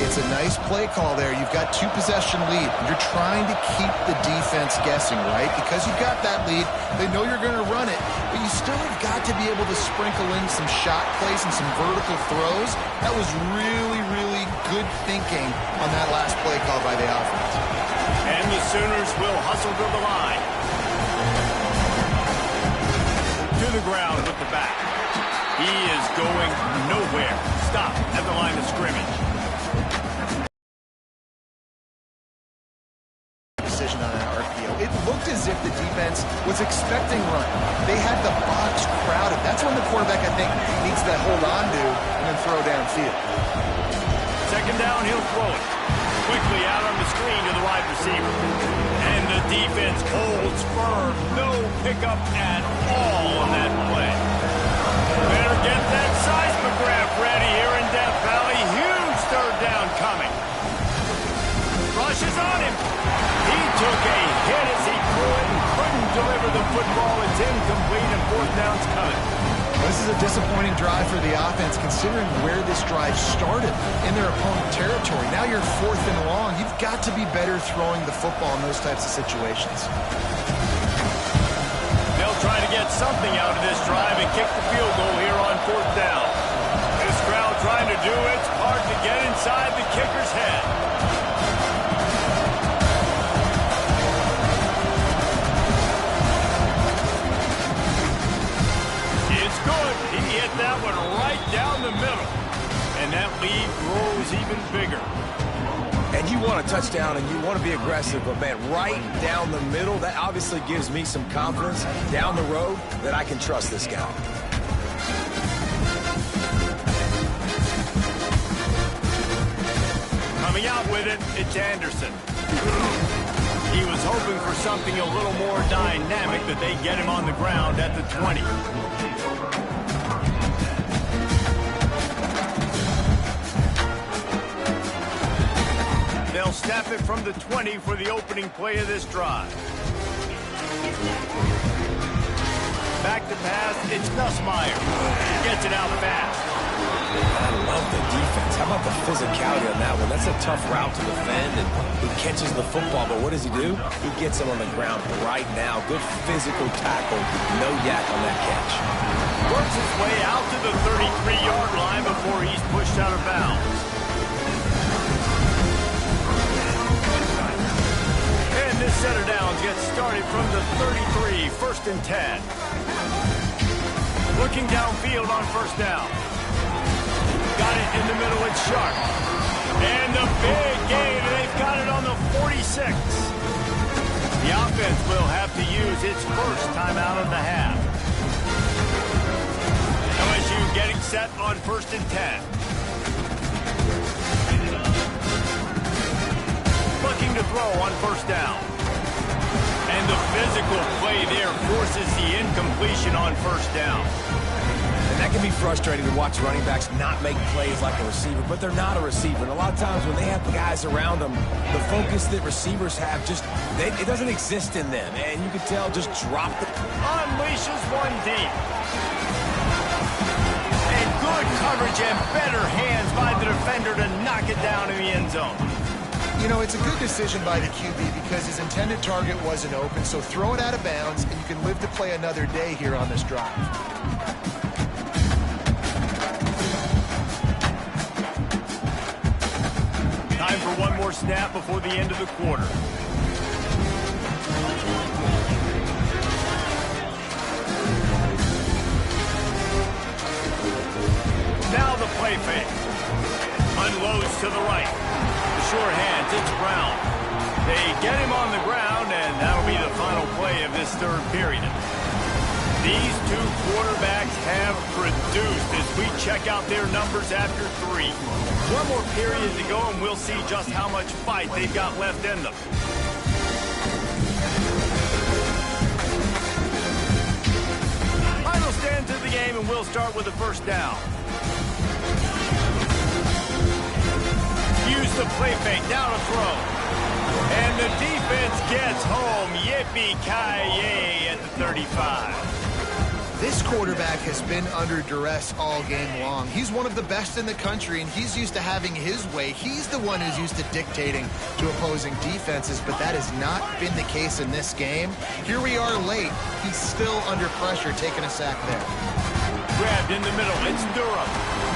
It's a nice play call there. You've got 2-possession lead. You're trying to keep the defense guessing, right? Because you've got that lead, they know you're going to run it, but you still have got to be able to sprinkle in some shot plays and some vertical throws. That was really, really good thinking on that last play call by the offense. And the Sooners will hustle to the line. To the ground with the back. He is going nowhere. Stop at the line of scrimmage. defense was expecting run. They had the box crowded. That's when the quarterback, I think, needs to hold on to and then throw downfield. Second down, he'll throw it. Quickly out on the screen to the wide receiver. And the defense holds firm. No pickup at all on that play. Better get that seismograph ready here in Death Valley. Huge third down coming. Rushes on him. He took a hit as he couldn't deliver the football. It's incomplete and fourth down's coming. This is a disappointing drive for the offense considering where this drive started in their opponent territory. Now you're fourth and long. You've got to be better throwing the football in those types of situations. They'll try to get something out of this drive and kick the field goal here on fourth down. This crowd trying to do its part to get inside the kicker's head. It's good. He hit that one right down the middle. And that lead grows even bigger. And you want a touchdown and you want to be aggressive, but man, right down the middle, that obviously gives me some confidence down the road that I can trust this guy. Coming out with it, it's Anderson. He was hoping for something a little more dynamic, that they get him on the ground at the 20. They'll snap it from the 20 for the opening play of this drive. Back to pass, it's Nussmeier. Gets it out fast. I love the defense. How about the physicality on that one? That's a tough route to defend, and he catches the football, but what does he do? He gets him on the ground right now. Good physical tackle. No yak on that catch. Works his way out to the 33-yard line before he's pushed out of bounds. And this set of downs gets started from the 33, first and 10. Looking downfield on first down. Got it in the middle, it's Sharp. And the big gain, and they've got it on the 46. The offense will have to use its first timeout of the half. LSU getting set on first and 10. Looking to throw on first down. And the physical play there forces the incompletion on first down. And that can be frustrating to watch running backs not make plays like a receiver, but they're not a receiver. And a lot of times when they have guys around them, the focus that receivers have it doesn't exist in them. And you can tell just drop the... Unleashes one deep. And good coverage and better hands by the defender to knock it down in the end zone. You know, it's a good decision by the QB because his intended target wasn't open, so throw it out of bounds, and you can live to play another day here on this drive. Time for one more snap before the end of the quarter. Now the play fake. Unloads to the right. Sure hands, it's Brown. They get him on the ground, and that'll be the final play of this third period. These two quarterbacks have produced as we check out their numbers after 3. One more period to go, and we'll see just how much fight they've got left in them. Final stands of the game, and we'll start with the first down. Use the play fake, now to throw. And the defense gets home. Yippee-ki-yay at the 35. This quarterback has been under duress all game long. He's one of the best in the country, and he's used to having his way. He's the one who's used to dictating to opposing defenses, but that has not been the case in this game. Here we are late. He's still under pressure, taking a sack there. Grabbed in the middle, it's Durham.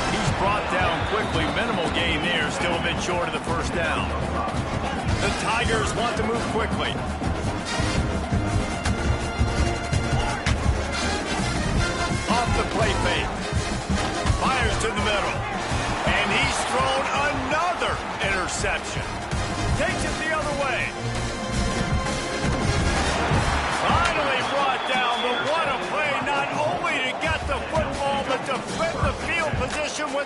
He's brought down quickly. Minimal gain there, still a bit short of the first down. The Tigers want to move quickly. Off the play fake. Fires to the middle. And he's thrown another interception. Takes it the other way. Final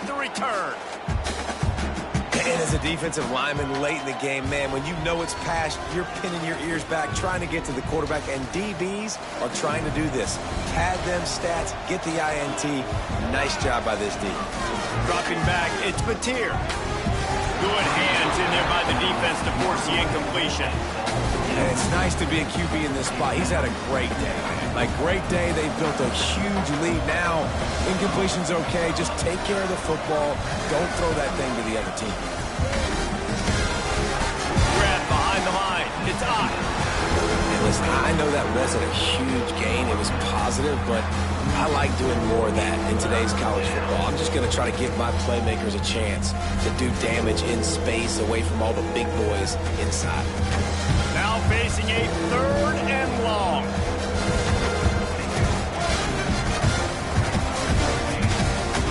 the return. And as a defensive lineman late in the game, man, when you know it's past, you're pinning your ears back, trying to get to the quarterback, and DBs are trying to do this. Pad them stats, get the INT. Nice job by this D. Dropping back, it's Mateer. Good hands in there by the defense to force the incompletion. And it's nice to be a QB in this spot. He's had a great day, man. Like, great day. They've built a huge lead. Now, incompletion's okay. Just take care of the football. Don't throw that thing to the other team. Grab behind the line. It's on. And listen, I know that wasn't a huge gain. It was positive, but I like doing more of that in today's college football. I'm just going to try to give my playmakers a chance to do damage in space away from all the big boys inside. Now facing a 3rd and long.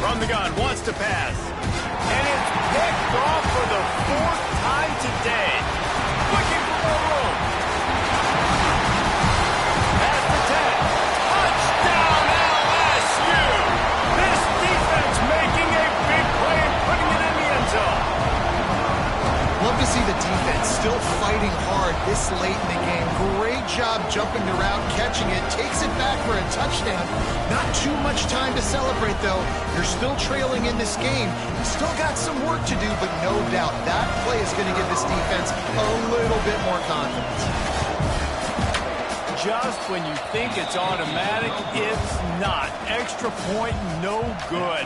From the gun, wants to pass. And it's picked off for the 4th time today. Looking for more room. Past the 10. Touchdown LSU! This defense making a big play and putting it in the end zone. Love to see the defense still fighting hard this late in the game. Great job jumping the route, catching it, takes it back for a touchdown. Not too much time to celebrate, though. You're still trailing in this game. Still got some work to do, but no doubt that play is going to give this defense a little bit more confidence. Just when you think it's automatic, it's not. Extra point, no good.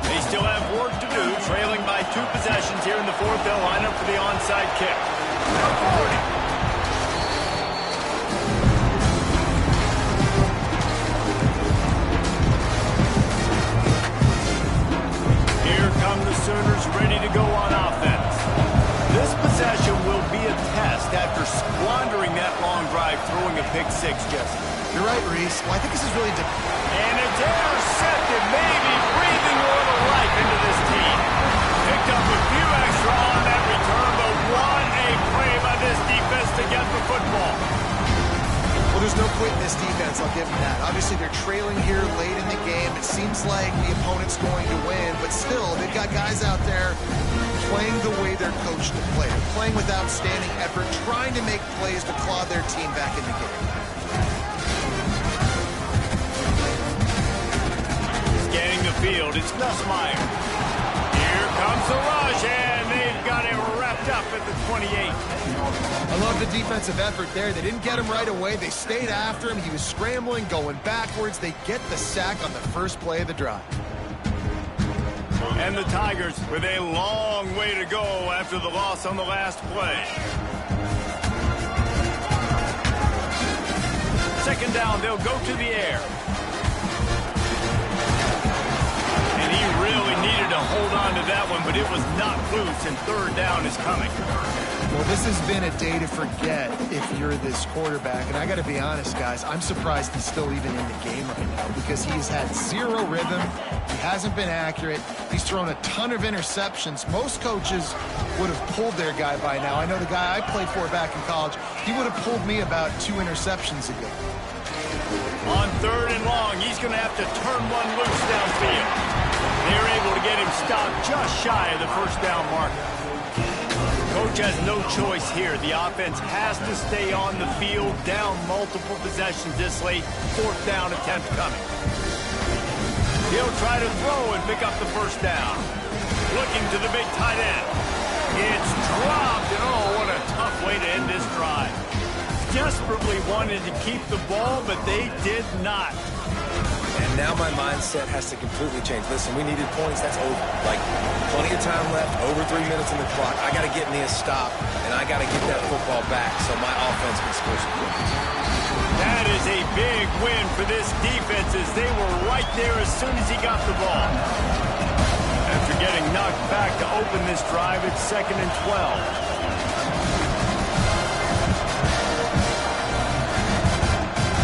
They still have work to do, trailing by 2 possessions here in the 4th. They'll line up for the onside kick. Now 40. Here come the Sooners ready to go on offense. This possession will be a test after squandering that long drive, throwing a pick 6, Jesse. You're right, Reese. Well, I think this is really... And it's intercepted, maybe breathing a little life into this team. Picked up a few extra on that return, but what a play by this defense to get the football. Well, there's no quit in this defense, I'll give them that. Obviously, they're trailing here late in the game. It seems like the opponent's going to win, but still, they've got guys out there playing the way they're coached to play. They're playing with outstanding effort, trying to make plays to claw their team back in the game. Scanning the field, it's Nussmeier. Here comes the rush, and they've got it wrapped up at the 28. I love the defensive effort there. They didn't get him right away. They stayed after him. He was scrambling, going backwards. They get the sack on the first play of the drive. And the Tigers with a long way to go after the loss on the last play. 2nd down, they'll go to the air. And he really needed to hold on to that one, but it was not loose, and 3rd down is coming. Well, this has been a day to forget if you're this quarterback. And I got to be honest, guys, I'm surprised he's still even in the game right now because he's had 0 rhythm. He hasn't been accurate. He's thrown a ton of interceptions. Most coaches would have pulled their guy by now. I know the guy I played for back in college, he would have pulled me about 2 interceptions ago. On 3rd and long, he's going to have to turn one loose downfield. They're able to get him stopped just shy of the 1st down marker. Coach has no choice here. The offense has to stay on the field, down multiple possessions this late. 4th down attempt coming. He'll try to throw and pick up the 1st down. Looking to the big tight end. It's dropped, and oh, what a tough way to end this drive. Desperately wanted to keep the ball, but they did not. And now my mindset has to completely change. Listen, we needed points. That's over. Like, plenty of time left, over 3 minutes on the clock. I got to get me a stop, and I got to get that football back so my offense can score some points. That is a big win for this defense as they were right there as soon as he got the ball. After getting knocked back to open this drive, it's 2nd and 12.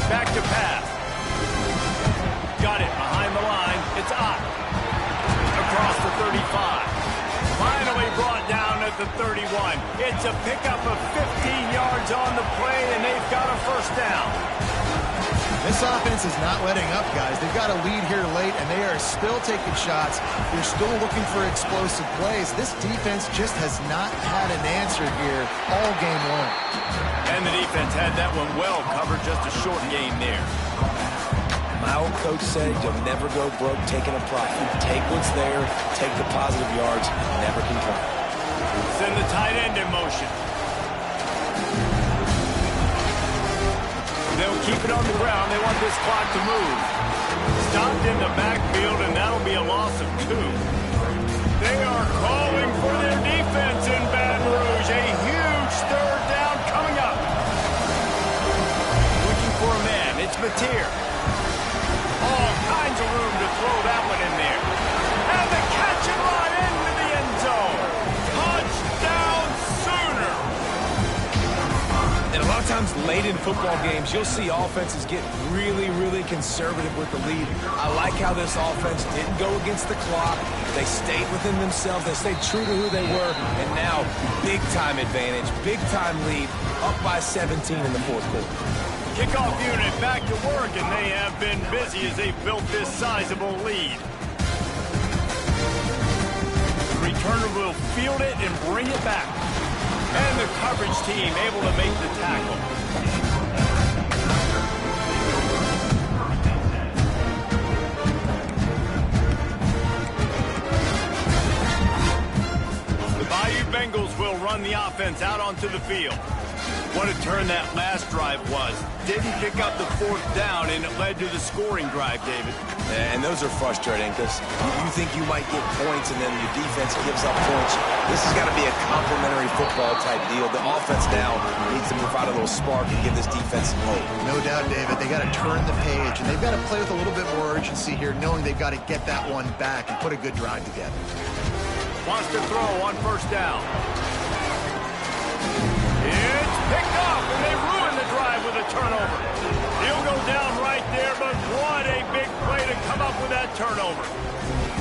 Back to pass. Got it behind the line. It's up. Across the 35. Finally brought down at the 31. It's a pickup of 15 yards on the play, and they've got a 1st down. This offense is not letting up, guys. They've got a lead here late, and they are still taking shots. They're still looking for explosive plays. This defense just has not had an answer here all game long. And the defense had that one well covered, just a short game there. My old coach said you'll never go broke taking a profit. Take what's there, take the positive yards, never complain. Send the tight end in motion. They'll keep it on the ground. They want this clock to move. Stopped in the backfield, and that'll be a loss of 2. They are calling for their defense in Baton Rouge. A huge third down coming up. Looking for a man. It's Mateer. All kinds of room to throw that one in there. And the catch and run into the end zone. Touchdown Sooner. And a lot of times late in football games, you'll see offenses get really, really conservative with the lead. I like how this offense didn't go against the clock. They stayed within themselves. They stayed true to who they were. And now, big-time advantage, big-time lead, up by 17 in the fourth quarter. Kickoff unit back to work, and they have been busy as they built this sizable lead. The returner will field it and bring it back. And the coverage team able to make the tackle. The Bayou Bengals will run the offense out onto the field. What a turn that last drive was. Didn't pick up the 4th down, and it led to the scoring drive, David. And those are frustrating because you think you might get points and then your defense gives up points. This has got to be a complementary football type deal. The offense now needs to provide a little spark and give this defense some hope. No doubt, David. They got to turn the page, and they've got to play with a little bit more urgency here, knowing they've got to get that one back and put a good drive together. Wants to throw on 1st down. It's picked up, and they ruin the drive with a turnover. He'll go down right there, but what a big play to come up with that turnover.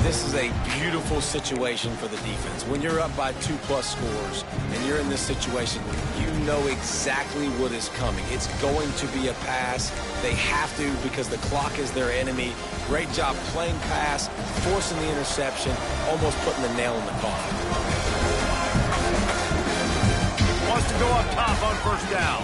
This is a beautiful situation for the defense. When you're up by 2+ scores and you're in this situation, you know exactly what is coming. It's going to be a pass. They have to because the clock is their enemy. Great job playing pass, forcing the interception, almost putting the nail in the coffin. Wants to go up top on 1st down.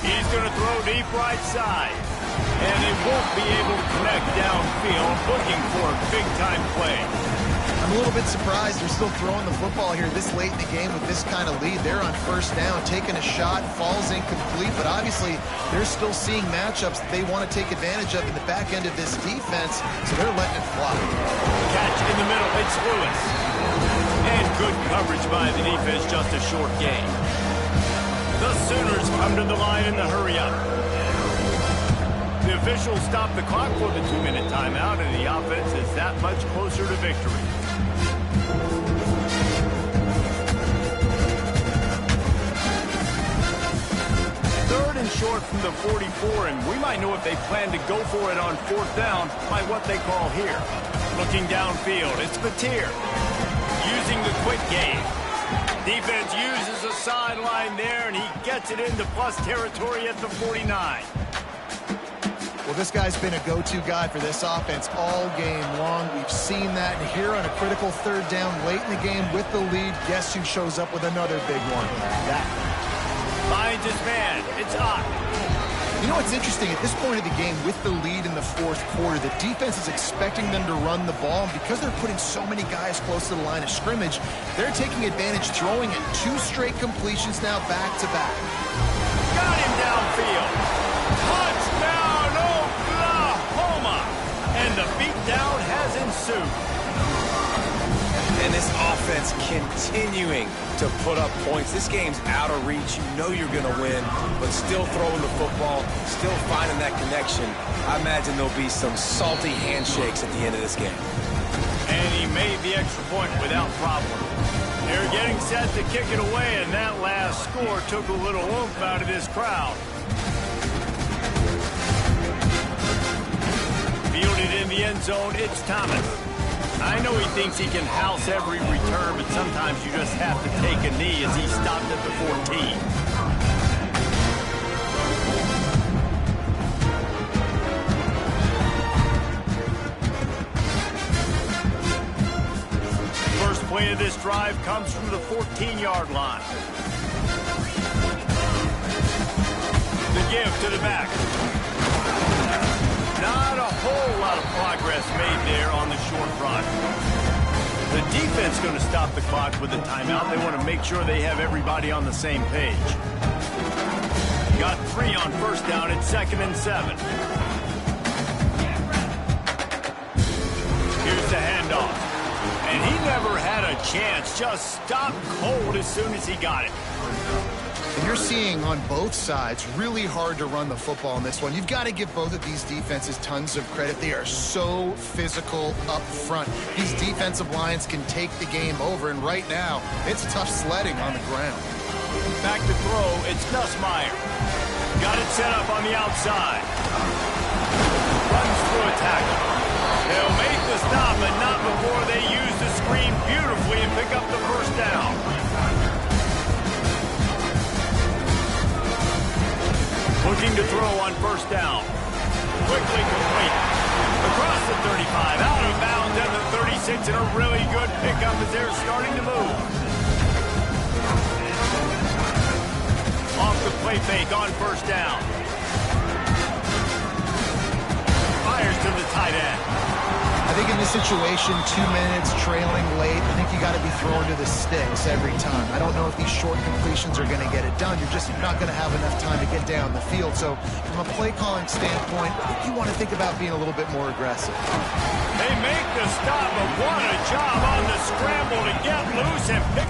He's going to throw deep right side. And he won't be able to connect downfield, looking for a big-time play. I'm a little bit surprised they're still throwing the football here this late in the game with this kind of lead. They're on 1st down, taking a shot, falls incomplete, but obviously they're still seeing matchups that they want to take advantage of in the back end of this defense, so they're letting it fly. Catch in the middle, it's Lewis. And good coverage by the defense, just a short gain. The Sooners come to the line in the hurry-up. The officials stop the clock for the 2-minute timeout, and the offense is that much closer to victory. Third and short from the 44, and we might know if they plan to go for it on 4th down by what they call here. Looking downfield, it's Mateer. Using the quick game. Defense uses a sideline there, and he gets it into plus territory at the 49. Well, this guy's been a go-to guy for this offense all game long. We've seen that, and here on a critical 3rd down late in the game with the lead, guess who shows up with another big one? That. Finds his man. It's Ncaa. You know what's interesting? At this point of the game, with the lead in the 4th quarter, the defense is expecting them to run the ball, and because they're putting so many guys close to the line of scrimmage, they're taking advantage, throwing it 2 straight completions now back-to-back. Got him downfield. Touchdown, Oklahoma! And the beatdown has ensued. And this offense continuing to put up points. This game's out of reach. You know you're going to win, but still throwing the football, still finding that connection. I imagine there'll be some salty handshakes at the end of this game. And he made the extra point without problem. They're getting set to kick it away, and that last score took a little oomph out of this crowd. Fielded in the end zone, it's Thomas. I know he thinks he can house every return, but sometimes you just have to take a knee as he stopped at the 14. play of this drive comes from the 14-yard line. The give to the back. Not a whole lot of progress made there on the short run. The defense going to stop the clock with a timeout. They want to make sure they have everybody on the same page. Got 3 on first down at 2nd and 7. Here's the handoff. And he never had a chance. Just stopped cold as soon as he got it. And you're seeing on both sides really hard to run the football in this one. You've got to give both of these defenses tons of credit. They are so physical up front. These defensive lines can take the game over, and right now, it's tough sledding on the ground. Back to throw, it's Nussmeier. Got it set up on the outside. Runs through a tackle. They'll make the stop, but not before they use the screen beautifully and pick up the first down. Looking to throw on first down. Quickly complete. Across the 35, out of bounds at the 36, and a really good pickup as they're starting to move. Off the play fake on first down. Fires to the tight end. I think in this situation, 2 minutes trailing late, I think you got to be throwing to the sticks every time. I don't know if these short completions are going to get it done. You're just not going to have enough time to get down the field. So from a play calling standpoint, I think you want to think about being a little bit more aggressive. They make the stop, but what a job on the scramble to get loose and pick